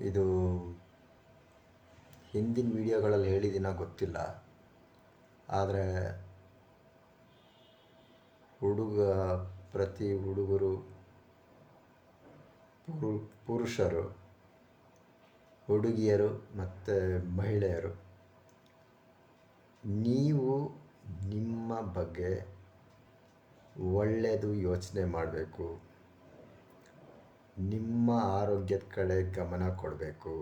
ಇದು ಹಿಂದಿನ ವೀಡಿಯೋಗಳಲ್ಲಿ ಹೇಳಿದ್ದೀನೋ ಗೊತ್ತಿಲ್ಲ. ಆದರೆ ಪ್ರತಿ ಹುಡುಗರು, ಪುರುಷರು, ಹುಡುಗಿಯರು ಮತ್ತು ಮಹಿಳೆಯರು, ನೀವು ನಿಮ್ಮ ಬಗ್ಗೆ ಒಳ್ಳೆಯದು ಯೋಚನೆ ಮಾಡಬೇಕು. ನಿಮ್ಮ ಆರೋಗ್ಯದ ಕಡೆ ಗಮನ ಕೊಡಬೇಕು.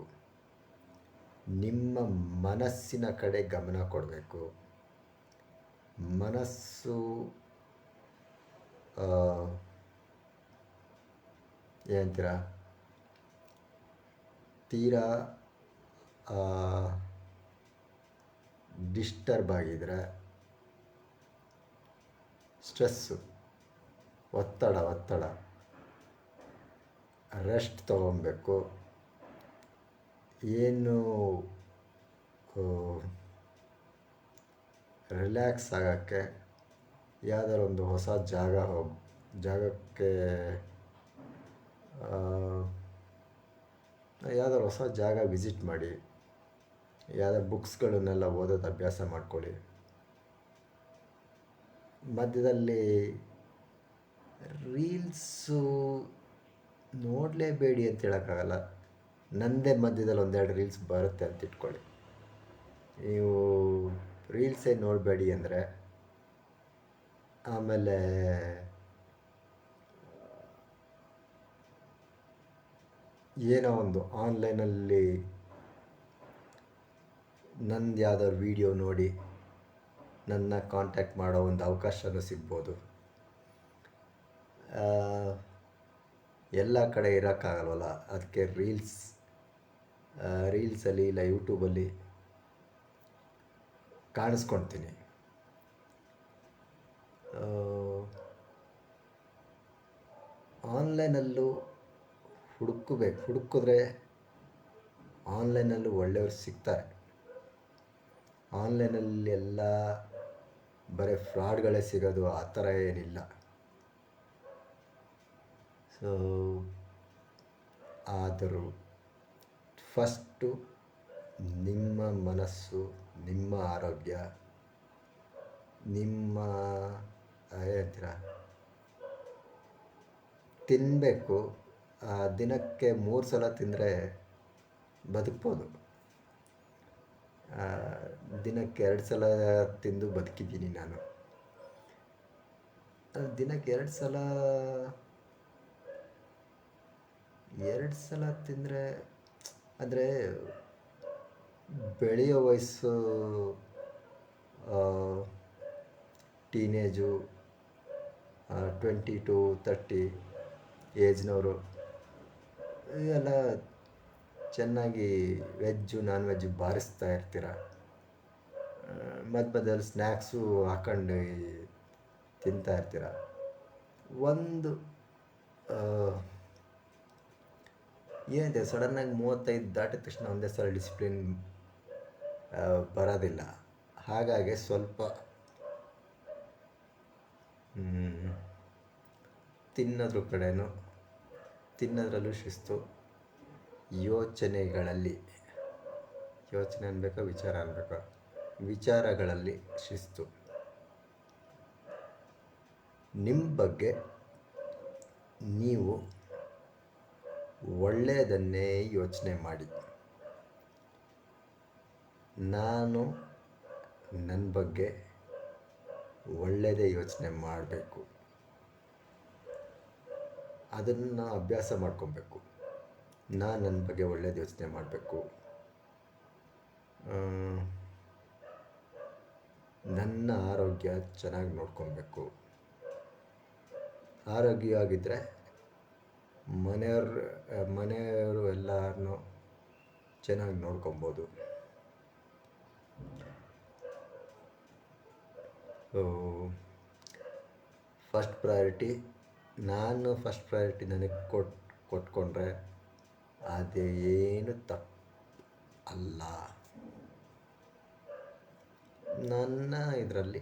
ನಿಮ್ಮ ಮನಸ್ಸಿನ ಕಡೆ ಗಮನ ಕೊಡಬೇಕು. ಮನಸ್ಸು ಏನಂತೀರ, ತೀರಾ ಡಿಸ್ಟರ್ಬ್ ಆಗಿದ್ರೆ, ಸ್ಟ್ರೆಸ್ಸು, ಒತ್ತಡ ರೆಸ್ಟ್ ತೊಗೊಬೇಕು. ಏನು ರಿಲ್ಯಾಕ್ಸ್ ಆಗೋಕ್ಕೆ ಯಾವುದಾದ್ರು ಒಂದು ಹೊಸ ಯಾವುದಾದ್ರು ಹೊಸ ಜಾಗ ವಿಸಿಟ್ ಮಾಡಿ. ಯಾವುದಾದ್ರು ಬುಕ್ಸ್ಗಳನ್ನೆಲ್ಲ ಓದೋದು ಅಭ್ಯಾಸ ಮಾಡ್ಕೊಳ್ಳಿ. ಮಧ್ಯದಲ್ಲಿ ರೀಲ್ಸು ನೋಡಲೇಬೇಡಿ ಅಂತ ಹೇಳೋಕ್ಕಾಗಲ್ಲ. ನನ್ನದೇ ಮಧ್ಯದಲ್ಲಿ ಒಂದೆರಡು ರೀಲ್ಸ್ ಬರುತ್ತೆ ಅಂತ ಇಟ್ಕೊಳ್ಳಿ. ನೀವು ರೀಲ್ಸೇ ನೋಡಬೇಡಿ ಅಂದರೆ ಆಮೇಲೆ ಏನೋ ಒಂದು ಆನ್ಲೈನಲ್ಲಿ ನಂದು ಯಾವುದಾದ್ರು ವೀಡಿಯೋ ನೋಡಿ ನನ್ನ ಕಾಂಟ್ಯಾಕ್ಟ್ ಮಾಡೋ ಒಂದು ಅವಕಾಶನೂ ಸಿಗ್ಬೋದು. ಎಲ್ಲ ಕಡೆ ಇರೋಕ್ಕಾಗಲ್ವಲ್ಲ, ಅದಕ್ಕೆ ರೀಲ್ಸಲ್ಲಿ ಇಲ್ಲ ಯೂಟ್ಯೂಬಲ್ಲಿ ಕಾಣಿಸ್ಕೊಳ್ತೀನಿ. ಆನ್ಲೈನಲ್ಲೂ ಹುಡುಕಿದ್ರೆ ಆನ್ಲೈನಲ್ಲೂ ಒಳ್ಳೆಯವ್ರು ಸಿಗ್ತಾರೆ. ಆನ್ಲೈನಲ್ಲಿ ಎಲ್ಲ ಬರೀ ಫ್ರಾಡ್ಗಳೇ ಸಿಗೋದು, ಆ ಥರ ಏನಿಲ್ಲ. ಸೊ ಆದರೂ ಫಸ್ಟು ನಿಮ್ಮ ಮನಸ್ಸು, ನಿಮ್ಮ ಆರೋಗ್ಯ, ನಿಮ್ಮ ಹೇಳ್ತೀರ ತಿನ್ನಬೇಕು. ದಿನಕ್ಕೆ 3 ಸಲ ತಿಂದರೆ ಬದುಕ್ಬೋದು. ದಿನಕ್ಕೆ 2 ಸಲ ತಿಂದು ಬದುಕಿದ್ದೀನಿ ನಾನು. ದಿನಕ್ಕೆ 2 ಸಲ ತಿಂದರೆ ಅಂದರೆ ಬೆಳೆಯೋ ವಯಸ್ಸು, ಟೀನೇಜು, 20 to 30 ಏಜ್ನವರು ಎಲ್ಲ ಚೆನ್ನಾಗಿ ವೆಜ್ಜು ನಾನ್ ವೆಜ್ಜು ಬಾರಿಸ್ತಾ ಇರ್ತೀರ. ಮಧ್ಯದಲ್ಲಿ ಸ್ನ್ಯಾಕ್ಸು ಹಾಕೊಂಡು ತಿಂತಾ ಇರ್ತೀರ. ಒಂದು ಏನಿದೆ, ಸಡನ್ನಾಗಿ 35 ದಾಟಿದ ತಕ್ಷಣ ಒಂದೇ ಸಲ ಡಿಸಿಪ್ಲಿನ್ ಬರೋದಿಲ್ಲ. ಹಾಗಾಗಿ ಸ್ವಲ್ಪ ತಿನ್ನೋದ್ರಲ್ಲೂ ಶಿಸ್ತು, ವಿಚಾರಗಳಲ್ಲಿ ಶಿಸ್ತು. ನಿಮ್ಮ ಬಗ್ಗೆ ನೀವು ಒಳ್ಳೆಯದನ್ನೇ ಯೋಚನೆ ಮಾಡಿ. ನಾನು ನನ್ನ ಬಗ್ಗೆ ಒಳ್ಳೆಯದೇ ಯೋಚನೆ ಮಾಡಬೇಕು. ಅದನ್ನು ಅಭ್ಯಾಸ ಮಾಡ್ಕೊಬೇಕು. ನಾನು ನನ್ನ ಬಗ್ಗೆ ಒಳ್ಳೆಯದು ಯೋಚನೆ ಮಾಡಬೇಕು. ನನ್ನ ಆರೋಗ್ಯ ಚೆನ್ನಾಗಿ ನೋಡ್ಕೊಬೇಕು. ಆರೋಗ್ಯವಾಗಿದ್ದರೆ ಮನೆಯವರು ಎಲ್ಲರನ್ನೂ ಚೆನ್ನಾಗಿ ನೋಡ್ಕೊಬೋದು. ಫಸ್ಟ್ ಪ್ರಯಾರಿಟಿ ನನಗೆ ಕೊಟ್ಕೊಂಡ್ರೆ ಅದೇನು ತಪ್ಪು ಅಲ್ಲ. ನನ್ನ ಇದರಲ್ಲಿ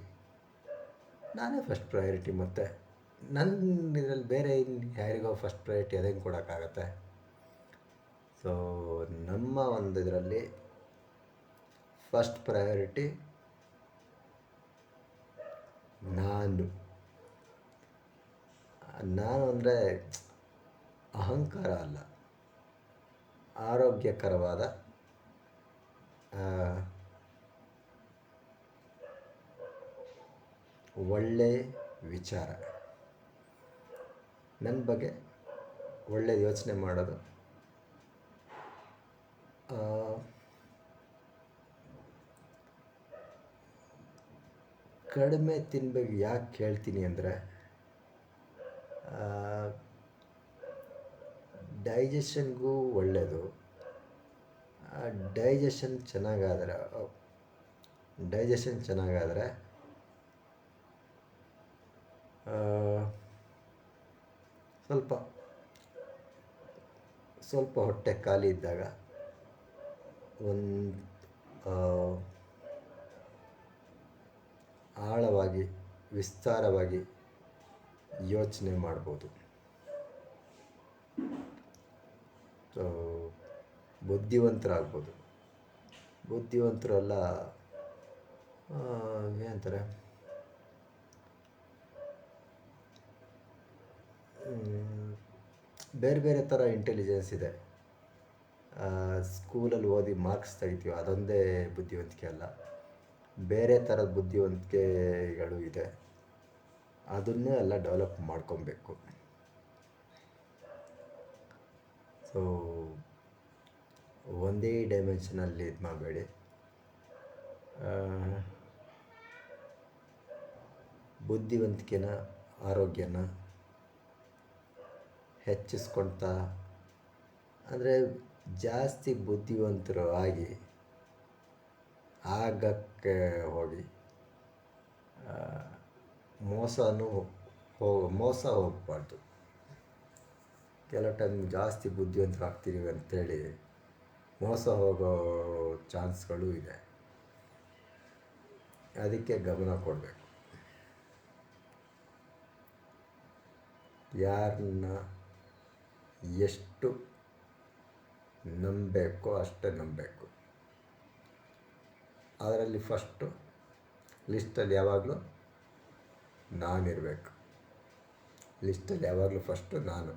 ನಾನೇ ಫಸ್ಟ್ ಪ್ರಯಾರಿಟಿ. ಮತ್ತು ನನ್ನ ಇದರಲ್ಲಿ ಬೇರೆ ಯಾರಿಗೋ ಫಸ್ಟ್ ಪ್ರಯಾರಿಟಿ ಅದೇನು ಕೊಡೋಕ್ಕಾಗತ್ತೆ. ಸೊ ನಮ್ಮ ಒಂದು ಇದರಲ್ಲಿ ಫಸ್ಟ್ ಪ್ರಯಾರಿಟಿ ನಾನು. ನಾನು ಅಂದರೆ ಅಹಂಕಾರ ಅಲ್ಲ, ಆರೋಗ್ಯಕರವಾದ ಒಳ್ಳೆಯ ವಿಚಾರ, ನನ್ನ ಬಗ್ಗೆ ಒಳ್ಳೆಯ ಯೋಚನೆ ಮಾಡೋದು. ಕಡಿಮೆ ತಿನ್ನಬೇಕು ಯಾಕೆ ಹೇಳ್ತೀನಿ ಅಂದರೆ, ಡೈಜೆಷನ್ಗೂ ಒಳ್ಳೆಯದು. ಡೈಜೆಷನ್ ಚೆನ್ನಾಗಾದರೆ ಸ್ವಲ್ಪ ಹೊಟ್ಟೆ ಖಾಲಿ ಇದ್ದಾಗ ಒಂದು ಆಳವಾಗಿ ವಿಸ್ತಾರವಾಗಿ ಯೋಚನೆ ಮಾಡ್ಬೋದು. ಸೊ ಬುದ್ಧಿವಂತರಾಗ್ಬೋದು. ಬುದ್ಧಿವಂತರೆಲ್ಲ ಏನಂತಾರೆ, ಬೇರೆ ಬೇರೆ ಥರ ಇಂಟೆಲಿಜೆನ್ಸ್ ಇದೆ. ಸ್ಕೂಲಲ್ಲಿ ಓದಿ ಮಾರ್ಕ್ಸ್ ತೆಗಿತೀವಿ, ಅದೊಂದೇ ಬುದ್ಧಿವಂತಿಕೆ ಅಲ್ಲ, ಬೇರೆ ಥರದ ಬುದ್ಧಿವಂತಿಕೆಗಳು ಇದೆ. ಅದನ್ನೇ ಎಲ್ಲ ಡೆವಲಪ್ ಮಾಡ್ಕೊಬೇಕು. ಸೊ ಒಂದೇ ಡೈಮೆನ್ಷನಲ್ಲಿ ಇದು ಮಾಡಬೇಡಿ. ಬುದ್ಧಿವಂತಿಕೆನ, ಆರೋಗ್ಯನ ಹೆಚ್ಚಿಸ್ಕೊಳ್ತಾ, ಅಂದರೆ ಜಾಸ್ತಿ ಬುದ್ಧಿವಂತರು ಆಗಕ್ಕೆ ಹೋಗಿ ಮೋಸ ಹೋಗಬಾರ್ದು. ಕೆಲವು ಟೈಮ್ ಜಾಸ್ತಿ ಬುದ್ಧಿವಂತರಾಗ್ತೀವಿ ಅಂಥೇಳಿ ಮೋಸ ಹೋಗೋ ಚಾನ್ಸ್ಗಳು ಇದೆ. ಅದಕ್ಕೆ ಗಮನ ಕೊಡಬೇಕು. ಯಾರನ್ನ ಎಷ್ಟು ನಂಬಬೇಕೋ ಅಷ್ಟೇ ನಂಬಬೇಕು. ಅದರಲ್ಲಿ ಫಸ್ಟು ಲಿಸ್ಟಲ್ಲಿ ಯಾವಾಗಲೂ ನಾನಿರಬೇಕು. ಲಿಸ್ಟಲ್ಲಿ ಯಾವಾಗಲೂ ಫಸ್ಟು ನಾನು.